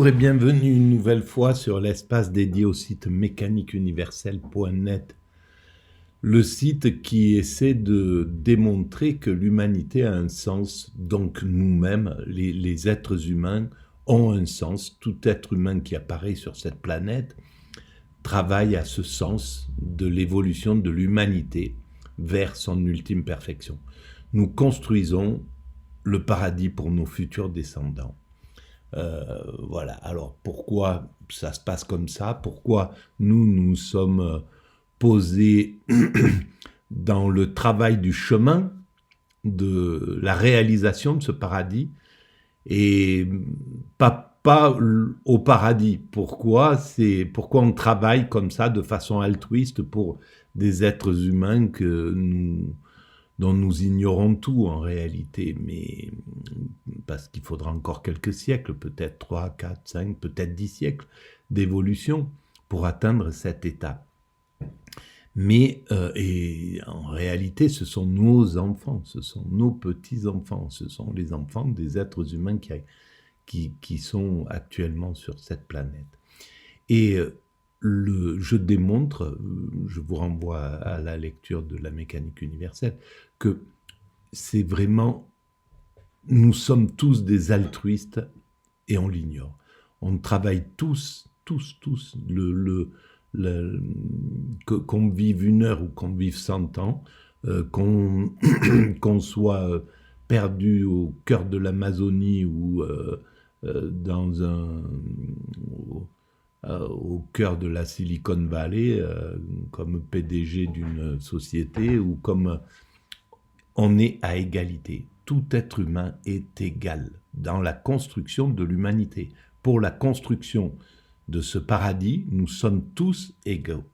Et bienvenue une nouvelle fois sur l'espace dédié au site mécaniqueuniverselle.net, le site qui essaie de démontrer que l'humanité a un sens, donc nous-mêmes, les êtres humains, ont un sens. Tout être humain qui apparaît sur cette planète travaille à ce sens de l'évolution de l'humanité vers son ultime perfection. Nous construisons le paradis pour nos futurs descendants. Voilà, alors pourquoi ça se passe comme ça? Pourquoi nous sommes posés dans le travail du chemin de la réalisation de ce paradis et pas au paradis? Pourquoi on travaille comme ça de façon altruiste pour des êtres humains dont nous ignorons tout en réalité, mais parce qu'il faudra encore quelques siècles, peut-être 3, 4, 5, peut-être 10 siècles d'évolution pour atteindre cet état. Mais et en réalité, ce sont nos enfants, ce sont nos petits-enfants, ce sont les enfants des êtres humains qui sont actuellement sur cette planète. Et je démontre, je vous renvoie à la lecture de la mécanique universelle, que c'est vraiment, nous sommes tous des altruistes et on l'ignore. On travaille tous, qu'on vive 1 heure ou qu'on vive 100 ans, qu'on soit perdu au cœur de l'Amazonie ou au cœur de la Silicon Valley, comme PDG d'une société, ou comme on est à égalité. Tout être humain est égal dans la construction de l'humanité. Pour la construction de ce paradis, nous sommes tous égaux.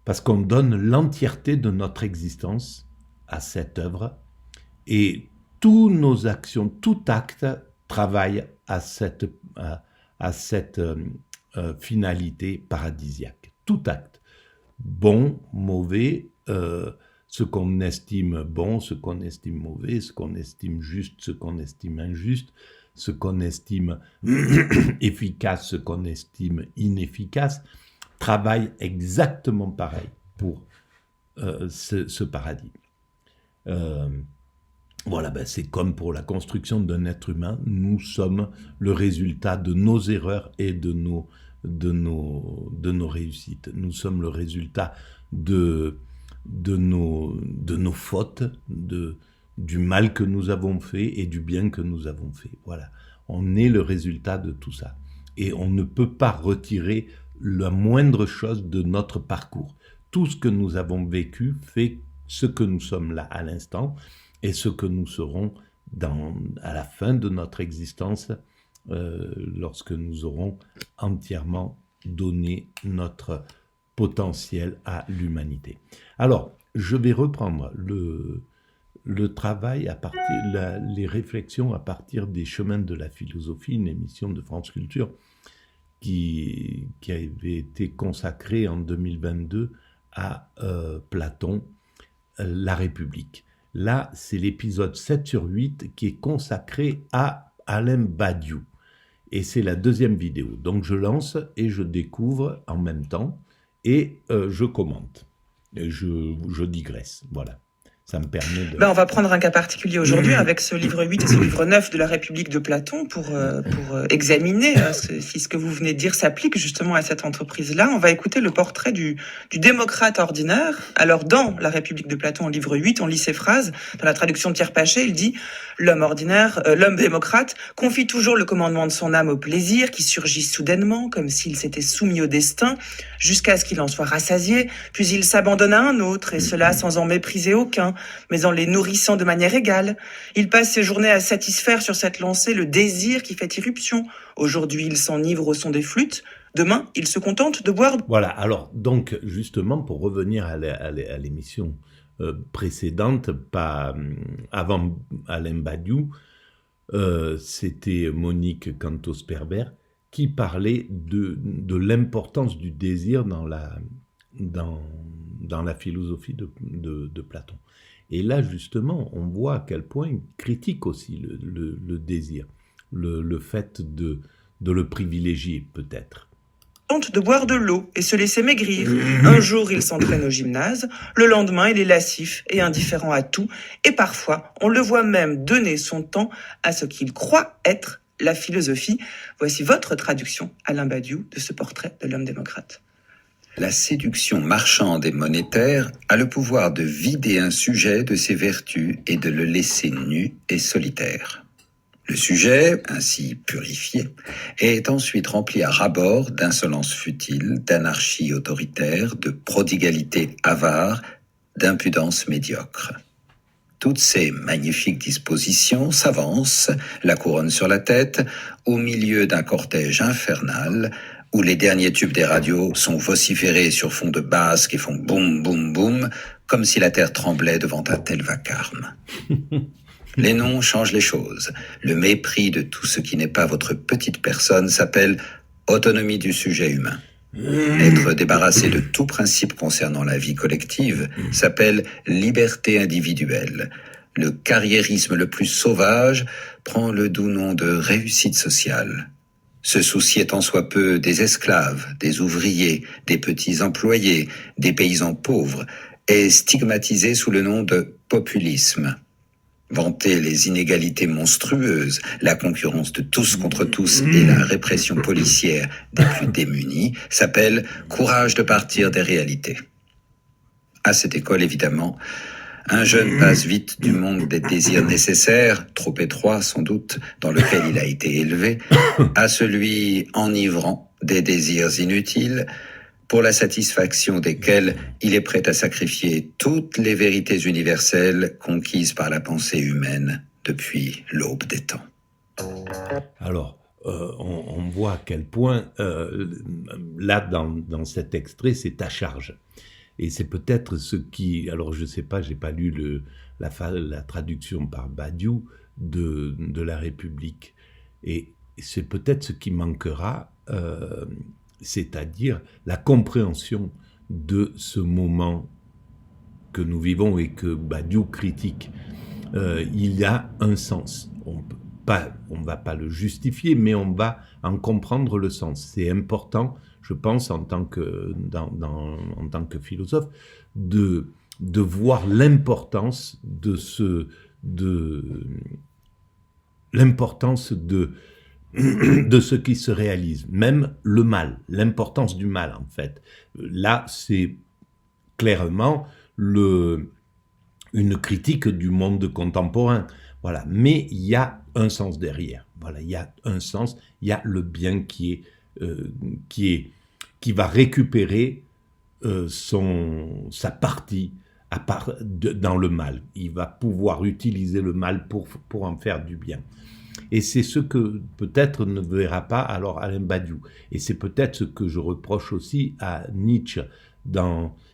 Parce qu'on donne l'entièreté de notre existence à cette œuvre, et toutes nos actions, tout acte travaille à cette finalité paradisiaque. Tout acte, bon, mauvais, ce qu'on estime bon, ce qu'on estime mauvais, ce qu'on estime juste, ce qu'on estime injuste, ce qu'on estime efficace, ce qu'on estime inefficace, travaille exactement pareil pour ce paradis. Voilà, c'est comme pour la construction d'un être humain, nous sommes le résultat de nos erreurs et de nos réussites. Nous sommes le résultat de nos fautes, du mal que nous avons fait et du bien que nous avons fait. Voilà, on est le résultat de tout ça. Et on ne peut pas retirer la moindre chose de notre parcours. Tout ce que nous avons vécu fait ce que nous sommes là à l'instant, et ce que nous serons à la fin de notre existence, lorsque nous aurons entièrement donné notre potentiel à l'humanité. Alors, je vais reprendre le travail les réflexions à partir des chemins de la philosophie, une émission de France Culture qui avait été consacrée en 2022 à Platon, la République. Là, c'est l'épisode 7/8 qui est consacré à Alain Badiou. Et c'est la 2e vidéo. Donc je lance et je découvre en même temps et je commente. Et je digresse. Voilà. Ça me permet de... On va prendre un cas particulier aujourd'hui avec ce livre 8 et ce livre 9 de la République de Platon pour examiner si ce que vous venez de dire s'applique justement à cette entreprise-là. On va écouter le portrait du démocrate ordinaire. Alors, dans la République de Platon, au livre 8, on lit ces phrases. Dans la traduction de Pierre Pachet, il dit « L'homme démocrate confie toujours le commandement de son âme au plaisir qui surgit soudainement, comme s'il s'était soumis au destin, jusqu'à ce qu'il en soit rassasié, puis il s'abandonne à un autre, et cela sans en mépriser aucun, mais en les nourrissant de manière égale. Il passe ses journées à satisfaire sur cette lancée le désir qui fait irruption. Aujourd'hui, il s'enivre au son des flûtes. Demain, il se contente de boire... » Voilà, alors, donc, justement, pour revenir à l'émission précédente, pas avant Alain Badiou, c'était Monique Cantos-Perber qui parlait de l'importance du désir dans la philosophie de Platon. Et là, justement, on voit à quel point il critique aussi le désir. le fait de le privilégier, peut-être. De boire de l'eau et se laisser maigrir. Un jour, il s'entraîne au gymnase, le lendemain, il est lascif et indifférent à tout, et parfois, on le voit même donner son temps à ce qu'il croit être la philosophie. Voici votre traduction, Alain Badiou, de ce portrait de l'homme démocrate. La séduction marchande et monétaire a le pouvoir de vider un sujet de ses vertus et de le laisser nu et solitaire. Le sujet, ainsi purifié, est ensuite rempli à ras-bord d'insolence futile, d'anarchie autoritaire, de prodigalité avare, d'impudence médiocre. Toutes ces magnifiques dispositions s'avancent, la couronne sur la tête, au milieu d'un cortège infernal, où les derniers tubes des radios sont vociférés sur fond de basses qui font boum, boum, boum, comme si la terre tremblait devant un tel vacarme. Les noms changent les choses. Le mépris de tout ce qui n'est pas votre petite personne s'appelle autonomie du sujet humain. Être débarrassé de tout principe concernant la vie collective s'appelle liberté individuelle. Le carriérisme le plus sauvage prend le doux nom de réussite sociale. Se soucier tant soit peu des esclaves, des ouvriers, des petits employés, des paysans pauvres est stigmatisé sous le nom de populisme. Vanter les inégalités monstrueuses, la concurrence de tous contre tous et la répression policière des plus démunis s'appelle courage de partir des réalités. À cette école, évidemment, un jeune passe vite du monde des désirs nécessaires, trop étroit sans doute, dans lequel il a été élevé, à celui enivrant des désirs inutiles, pour la satisfaction desquels il est prêt à sacrifier toutes les vérités universelles conquises par la pensée humaine depuis l'aube des temps. Alors, on voit à quel point, là, dans cet extrait, c'est à charge. Et c'est peut-être ce qui... Alors, je ne sais pas, je n'ai pas lu la traduction par Badiou de La République. Et c'est peut-être ce qui manquera... c'est-à-dire la compréhension de ce moment que nous vivons et que Badiou critique. Il y a un sens. On ne va pas le justifier, mais on va en comprendre le sens. C'est important, je pense, en tant que philosophe, de voir l'importance de ce qui se réalise, même le mal, l'importance du mal en fait. Là, c'est clairement une critique du monde contemporain. Voilà. Mais il y a un sens derrière. Voilà, il y a un sens, il y a le bien qui va récupérer sa partie dans le mal. Il va pouvoir utiliser le mal pour en faire du bien. Et c'est ce que peut-être ne verra pas alors Alain Badiou. Et c'est peut-être ce que je reproche aussi à Nietzsche.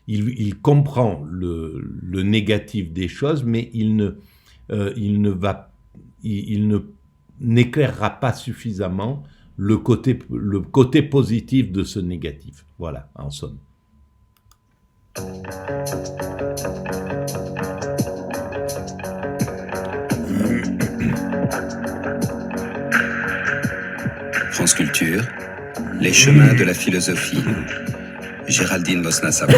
Il comprend le négatif des choses, mais il n'éclairera pas suffisamment le côté positif de ce négatif. Voilà, en somme. France Culture, les chemins de la philosophie. Géraldine Mosna-Savoie.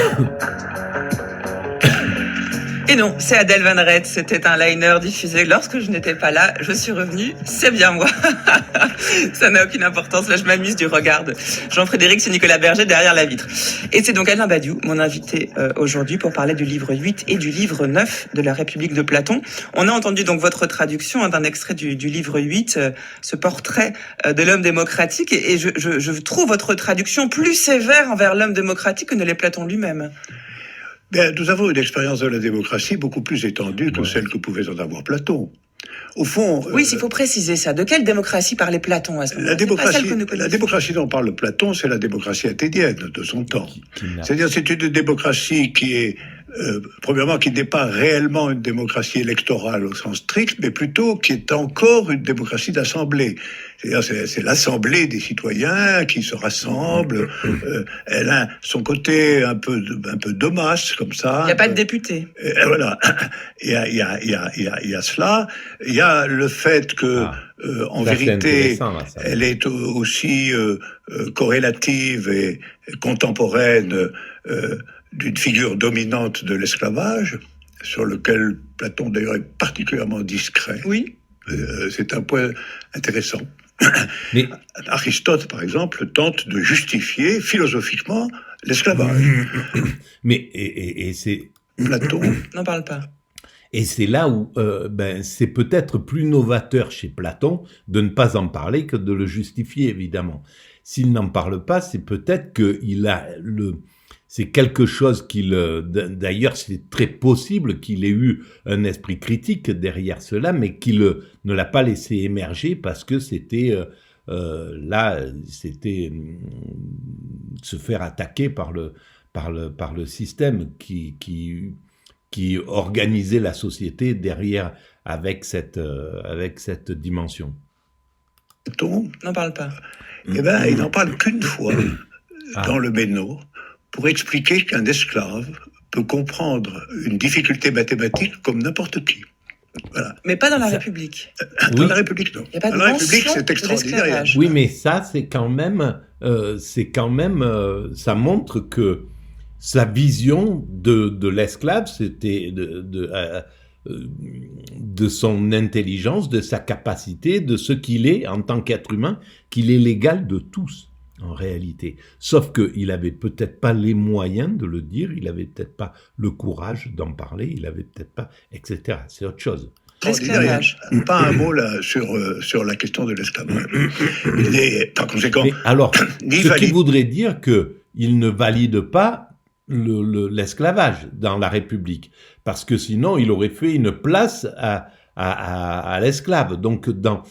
Et non, c'est Adèle Van Rett, c'était un liner diffusé lorsque je n'étais pas là, je suis revenue, c'est bien moi. Ça n'a aucune importance, là je m'amuse du regard de Jean-Frédéric, c'est Nicolas Berger derrière la vitre. Et c'est donc Alain Badiou, mon invité aujourd'hui pour parler du livre 8 et du livre 9 de la République de Platon. On a entendu donc votre traduction d'un extrait du livre 8, ce portrait de l'homme démocratique, et je trouve votre traduction plus sévère envers l'homme démocratique que ne l'est Platon lui-même. Bien, nous avons une expérience de la démocratie beaucoup plus étendue que celle que pouvait en avoir Platon. Au fond... Oui, s'il faut préciser ça. De quelle démocratie parlait Platon à ce moment-là? La démocratie dont parle Platon, c'est la démocratie athénienne de son temps. C'est-à-dire c'est une démocratie qui est premièrement, qui n'est pas réellement une démocratie électorale au sens strict, mais plutôt qui est encore une démocratie d'assemblée. C'est-à-dire, c'est l'assemblée des citoyens qui se rassemblent. Elle a son côté un peu de masse, comme ça. Il n'y a pas de député. Voilà. Il y a cela. Il y a le fait que, en vérité, elle est aussi corrélative et contemporaine d'une figure dominante de l'esclavage, sur lequel Platon d'ailleurs est particulièrement discret. Oui. C'est un point intéressant. Mais Aristote, par exemple, tente de justifier philosophiquement l'esclavage. mais et c'est Platon N'en parle pas. et c'est là où c'est peut-être plus novateur chez Platon de ne pas en parler que de le justifier, évidemment. S'il n'en parle pas, c'est peut-être qu'il a c'est quelque chose d'ailleurs, c'est très possible qu'il ait eu un esprit critique derrière cela, mais qu'il ne l'a pas laissé émerger parce que c'était c'était se faire attaquer par le système qui organisait la société derrière avec cette dimension. Platon, N'en parle pas. il n'en parle qu'une fois dans le Méno, pour expliquer qu'un esclave peut comprendre une difficulté mathématique comme n'importe qui. Voilà. Mais pas dans la République. Dans la République, non. Il y a pas de Dans la République, mention c'est de extraordinaire. l'esclavage. Oui, mais ça, c'est quand même, ça montre que sa vision de l'esclave, c'était de son intelligence, de sa capacité, de ce qu'il est en tant qu'être humain, qu'il est l'égal de tous, en réalité. Sauf qu'il avait peut-être pas les moyens de le dire, il avait peut-être pas le courage d'en parler, il avait peut-être pas, etc. C'est autre chose. L'esclavage. Pas un mot là sur la question de l'esclavage. Il est, par conséquent, Mais alors, ni ce qui valide. voudrait dire qu'il ne valide pas l'esclavage dans la République, parce que sinon il aurait fait une place à l'esclave. Donc dans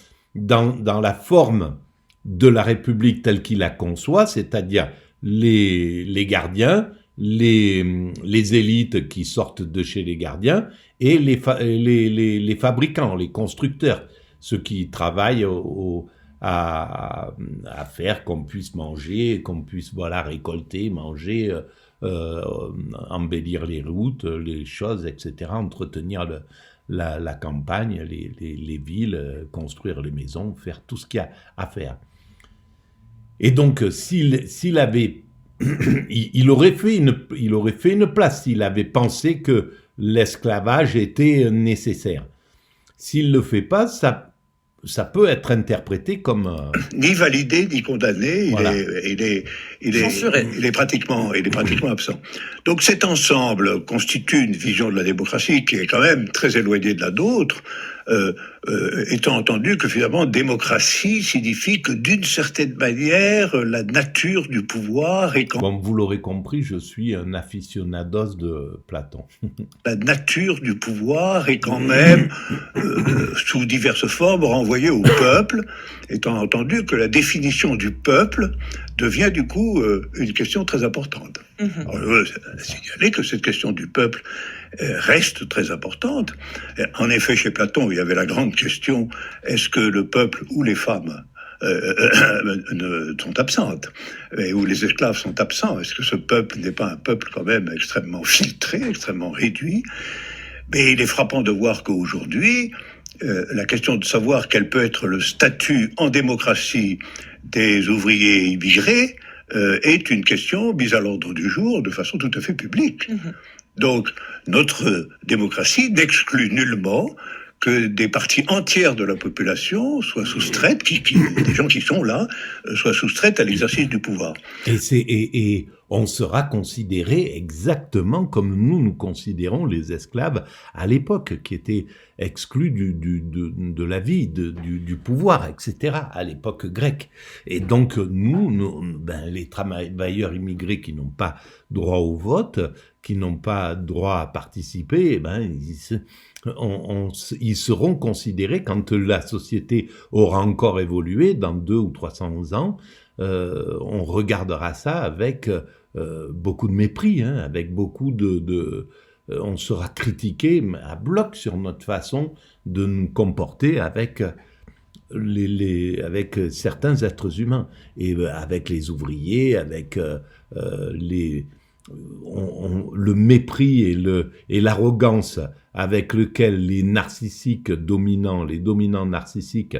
la forme de la République telle qu'il la conçoit, c'est-à-dire les gardiens, les élites qui sortent de chez les gardiens et les fabricants, les constructeurs, ceux qui travaillent à faire qu'on puisse manger, qu'on puisse récolter, manger, embellir les routes, les choses, etc., entretenir la campagne, les villes, construire les maisons, faire tout ce qu'il y a à faire. Et donc, s'il avait, il aurait fait une place, s'il avait pensé que l'esclavage était nécessaire. S'il le fait pas, ça peut être interprété comme ni validé ni condamné. Voilà. Il est Censuré. Il est pratiquement absent. Donc cet ensemble constitue une vision de la démocratie qui est quand même très éloignée de la nôtre, étant entendu que finalement démocratie signifie que d'une certaine manière la nature du pouvoir est quand Comme vous l'aurez compris, je suis un aficionados de Platon. la nature du pouvoir est quand même sous diverses formes renvoyée au peuple, étant entendu que la définition du peuple devient du coup une question très importante. Alors, signaler que cette question du peuple reste très importante. En effet, chez Platon, il y avait la grande question, est-ce que le peuple ou les femmes sont absentes, ou les esclaves sont absents? Est-ce que ce peuple n'est pas un peuple quand même extrêmement filtré, extrêmement réduit? Mais il est frappant de voir qu'aujourd'hui, la question de savoir quel peut être le statut en démocratie des ouvriers immigrés est une question mise à l'ordre du jour de façon tout à fait publique. Donc, notre démocratie n'exclut nullement que des parties entières de la population soient soustraites, des gens qui sont là, soient soustraites à l'exercice du pouvoir. Et on sera considéré exactement comme nous considérons les esclaves à l'époque, qui étaient exclus de la vie, du pouvoir, etc., à l'époque grecque. Et donc, les travailleurs immigrés qui n'ont pas droit au vote, qui n'ont pas droit à participer, ils seront considérés, quand la société aura encore évolué, dans 200 ou 300 ans, on regardera ça avec beaucoup de mépris, avec beaucoup on sera critiqué à bloc sur notre façon de nous comporter avec avec certains êtres humains, et avec les ouvriers, avec le mépris et l'arrogance avec lequel les narcissiques dominants, les dominants narcissiques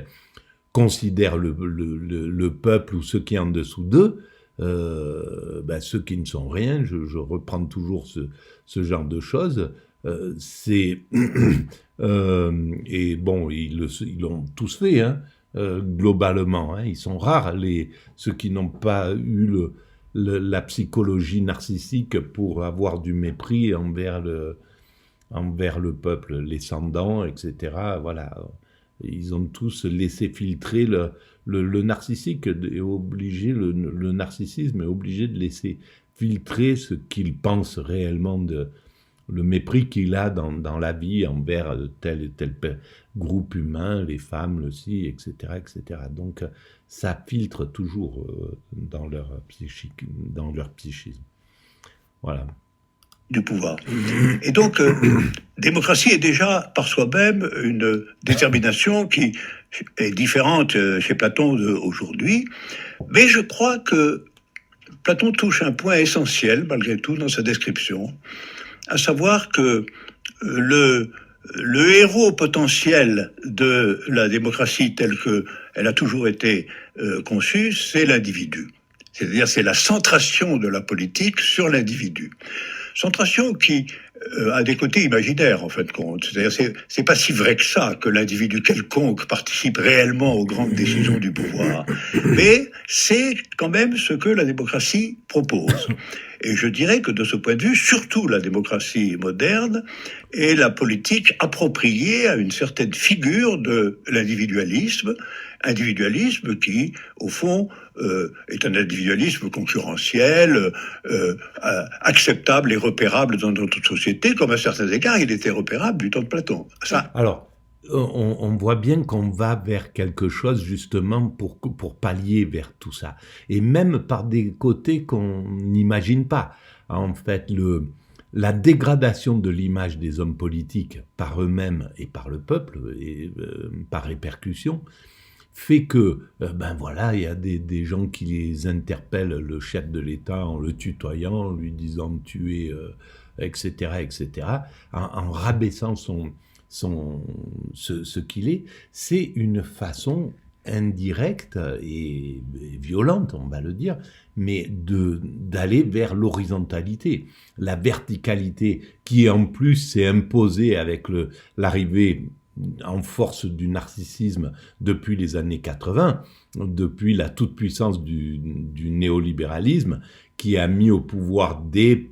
considèrent le peuple ou ceux qui sont en dessous d'eux, ceux qui ne sont rien, je reprends toujours ce genre de choses, c'est et bon, ils l'ont tous fait, hein, globalement, hein, ils sont rares ceux qui n'ont pas eu la psychologie narcissique pour avoir du mépris envers le peuple, les sans-dents, etc. Voilà, ils ont tous laissé filtrer le narcissique est obligé, le narcissisme est obligé de laisser filtrer ce qu'il pense réellement le mépris qu'il a dans la vie envers tel et tel groupe humain, les femmes, le ci, etc., etc. Donc, ça filtre toujours dans leur psychisme. Voilà. Du pouvoir. Et donc, démocratie est déjà par soi-même une détermination qui est différente chez Platon d'aujourd'hui, mais je crois que Platon touche un point essentiel, malgré tout, dans sa description, à savoir que le héros potentiel de la démocratie telle qu'elle a toujours été conçue, c'est l'individu. C'est-à-dire, c'est la centration de la politique sur l'individu. Centration qui a des côtés imaginaires, en fin de compte. C'est-à-dire, c'est pas si vrai que ça, que l'individu quelconque participe réellement aux grandes décisions du pouvoir. Mais c'est quand même ce que la démocratie propose. Et je dirais que de ce point de vue, surtout la démocratie moderne est la politique appropriée à une certaine figure de l'individualisme, individualisme qui, au fond, est un individualisme concurrentiel, acceptable et repérable dans notre société, comme à certains égards il était repérable du temps de Platon. Ça. Alors, on voit bien qu'on va vers quelque chose justement pour pallier vers tout ça. Et même par des côtés qu'on n'imagine pas. En fait, la dégradation de l'image des hommes politiques par eux-mêmes et par le peuple, et par répercussion, fait que, il y a des gens qui les interpellent, le chef de l'État, en le tutoyant, en lui disant tu es, etc., etc., en rabaissant ce qu'il est. C'est une façon indirecte et violente, on va le dire, mais d'aller vers l'horizontalité. La verticalité qui, en plus, s'est imposée avec l'arrivée en force du narcissisme depuis les années 80, depuis la toute-puissance du néolibéralisme, qui a mis au pouvoir des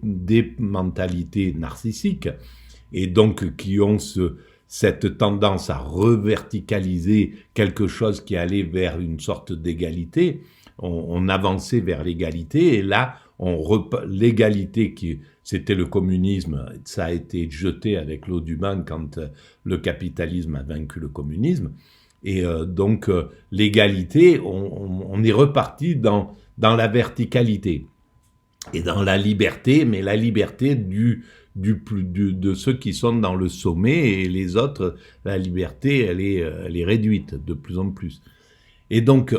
mentalités narcissiques, et donc qui ont cette tendance à reverticaliser quelque chose qui allait vers une sorte d'égalité. On avançait vers l'égalité, et là, l'égalité c'était le communisme, ça a été jeté avec l'eau du bain quand le capitalisme a vaincu le communisme. Et donc, l'égalité, on est reparti dans la verticalité et dans la liberté, mais la liberté de ceux qui sont dans le sommet, et les autres, la liberté, elle est réduite de plus en plus. Et donc,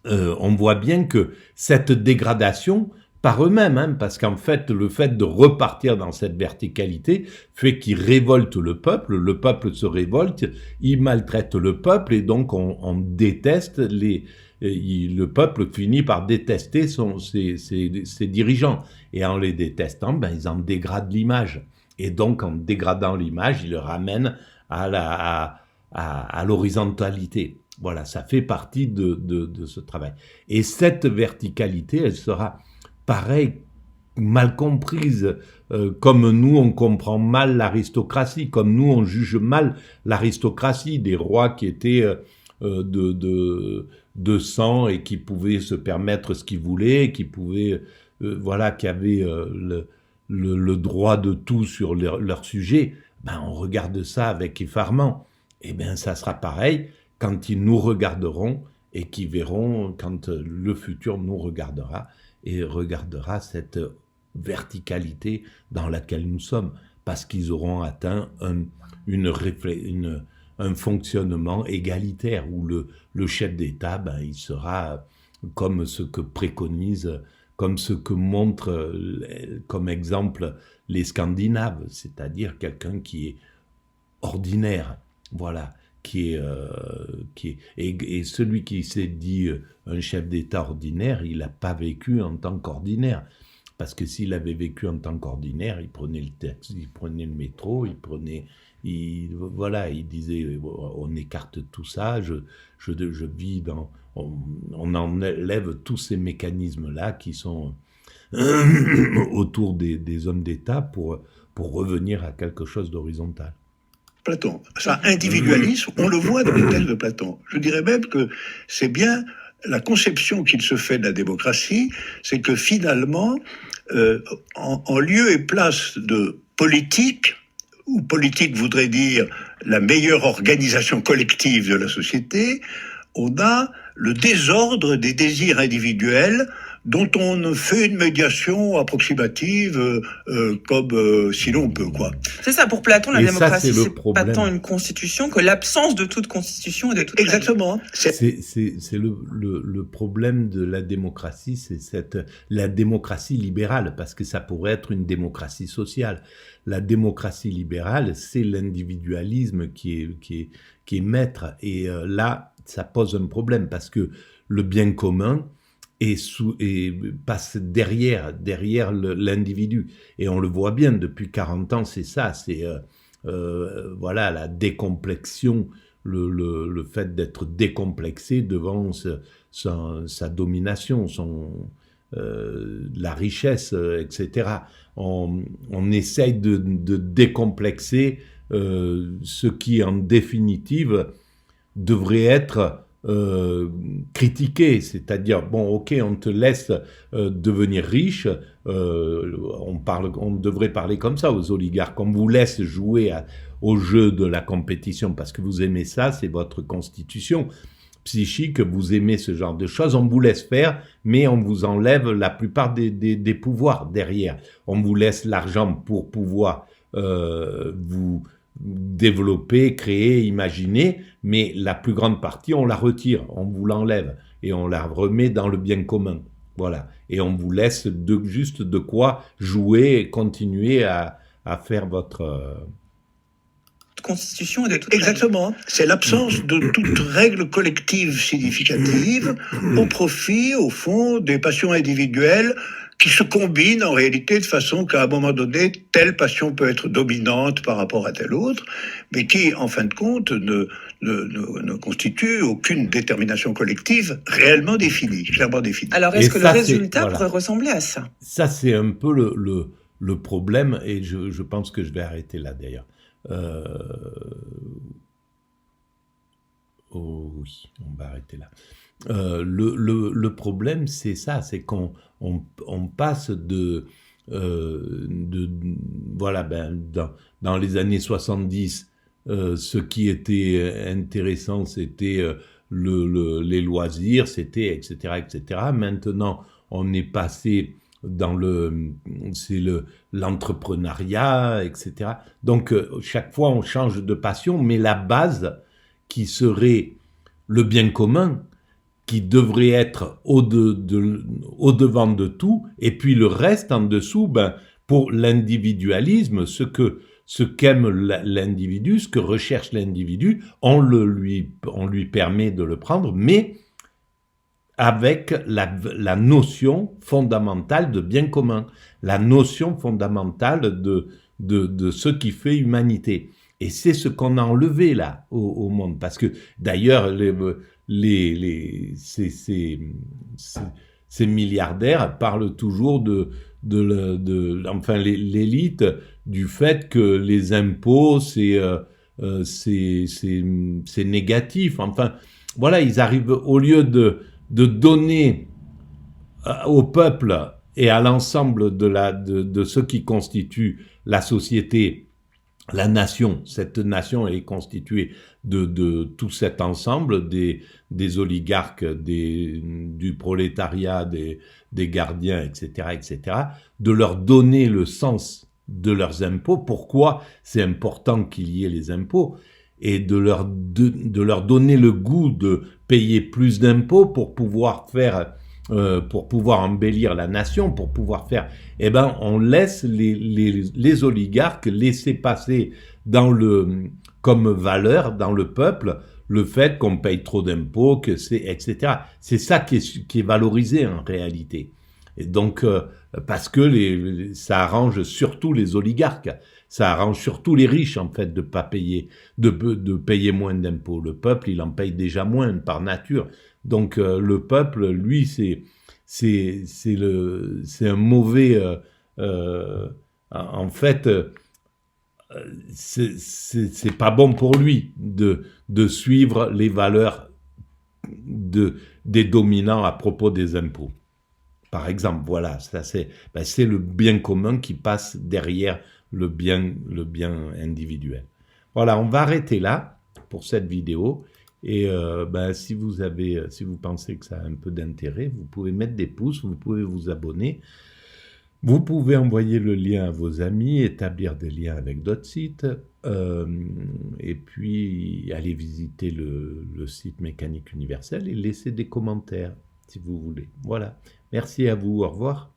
on voit bien que cette dégradation, par eux-mêmes, parce qu'en fait, le fait de repartir dans cette verticalité fait qu'ils révoltent le peuple se révolte, ils maltraitent le peuple, et donc on déteste le peuple finit par détester ses dirigeants, et en les détestant, ils en dégradent l'image, et donc en dégradant l'image, ils le ramènent à l'horizontalité. Voilà, ça fait partie de ce travail. Et cette verticalité, elle sera pareil, mal comprise, comme nous on comprend mal l'aristocratie, comme nous on juge mal l'aristocratie, des rois qui étaient de sang et qui pouvaient se permettre ce qu'ils voulaient, qui pouvaient, qui avaient le droit de tout sur leur sujet. On regarde ça avec effarement. Et ça sera pareil quand ils nous regarderont, et qu'ils verront quand le futur nous regardera, et regardera cette verticalité dans laquelle nous sommes, parce qu'ils auront atteint un fonctionnement égalitaire où le chef d'État, il sera comme ce que préconise, comme ce que montrent comme exemple les Scandinaves, c'est-à-dire quelqu'un qui est ordinaire, voilà, et celui qui s'est dit un chef d'État ordinaire, il n'a pas vécu en tant qu'ordinaire. Parce que s'il avait vécu en tant qu'ordinaire, il prenait le taxi, il prenait le métro, il disait on écarte tout ça, je vis dans, on enlève tous ces mécanismes-là qui sont autour des hommes d'État pour revenir à quelque chose d'horizontal. Platon, ça individualisme, on le voit dans le texte de Platon. Je dirais même que c'est bien la conception qu'il se fait de la démocratie, c'est que finalement, en lieu et place de politique, où politique voudrait dire la meilleure organisation collective de la société, on a le désordre des désirs individuels dont on fait une médiation approximative comme sinon on peut, quoi. C'est ça, pour Platon, la démocratie, c'est pas problème. tant une constitution que l'absence de toute constitution et de toute Exactement. C'est le problème de la démocratie, c'est la démocratie libérale, parce que ça pourrait être une démocratie sociale. La démocratie libérale, c'est l'individualisme qui est maître. Et là, ça pose un problème, parce que le bien commun et passe derrière l'individu. Et on le voit bien, depuis 40 ans, c'est ça, c'est voilà, la décomplexion, le fait d'être décomplexé devant sa domination, la richesse, etc. On essaye de décomplexer ce qui, en définitive, devrait être critiqué, c'est-à-dire, bon, ok, on te laisse devenir riche, on devrait parler comme ça aux oligarques, on vous laisse jouer au jeu de la compétition parce que vous aimez ça, c'est votre constitution psychique, vous aimez ce genre de choses, on vous laisse faire, mais on vous enlève la plupart des pouvoirs derrière. On vous laisse l'argent pour pouvoir vous développer, créer, imaginer, mais la plus grande partie, on la retire, on vous l'enlève et on la remet dans le bien commun. Voilà. Et on vous laisse juste de quoi jouer et continuer à faire votre constitution et de toute Exactement. C'est l'absence de toute règle collective significative au profit, au fond, des passions individuelles qui se combinent en réalité de façon qu'à un moment donné, telle passion peut être dominante par rapport à telle autre, mais qui, en fin de compte, ne constitue aucune détermination collective réellement définie, clairement définie. Alors, est-ce que le résultat pourrait ressembler à ça ? Ça, c'est un peu le problème, et je pense que je vais arrêter là, d'ailleurs. Oh oui, on va arrêter là. Le problème, c'est ça, c'est qu'on passe voilà, dans les années 70, ce qui était intéressant, c'était les loisirs, c'était etc., etc. Maintenant, on est passé dans l'entrepreneuriat, etc. Donc, chaque fois, on change de passion, mais la base qui serait le bien commun, qui devrait être au-devant de tout, et puis le reste en dessous, pour l'individualisme, ce qu'aime l'individu, ce que recherche l'individu, on lui permet de le prendre, mais avec la notion fondamentale de bien commun, la notion fondamentale de ce qui fait humanité. Et c'est ce qu'on a enlevé là au monde, parce que d'ailleurs ces milliardaires parlent toujours enfin l'élite, du fait que les impôts c'est négatif. Enfin voilà, ils arrivent, au lieu de donner au peuple et à l'ensemble de ceux qui constituent la société la nation. Cette nation est constituée de tout cet ensemble des oligarques, du prolétariat, des gardiens, etc., etc., de leur donner le sens de leurs impôts. Pourquoi c'est important qu'il y ait les impôts? Et de leur donner le goût de payer plus d'impôts pour pouvoir embellir la nation, pour pouvoir faire, eh ben, on laisse les oligarques laisser passer comme valeur dans le peuple, le fait qu'on paye trop d'impôts, etc. C'est ça qui est valorisé en réalité. Et donc, parce que ça arrange surtout les oligarques, ça arrange surtout les riches en fait de pas payer, de payer moins d'impôts. Le peuple, il en paye déjà moins par nature. Donc le peuple, lui, c'est un mauvais, en fait, c'est pas bon pour lui de suivre les valeurs des dominants à propos des impôts. Par exemple, voilà, ça c'est le bien commun qui passe derrière le bien individuel. Voilà, on va arrêter là pour cette vidéo. Et si vous pensez que ça a un peu d'intérêt, vous pouvez mettre des pouces, vous pouvez vous abonner. Vous pouvez envoyer le lien à vos amis, établir des liens avec d'autres sites, et puis aller visiter le site Mécanique Universelle et laisser des commentaires si vous voulez. Voilà. Merci à vous. Au revoir.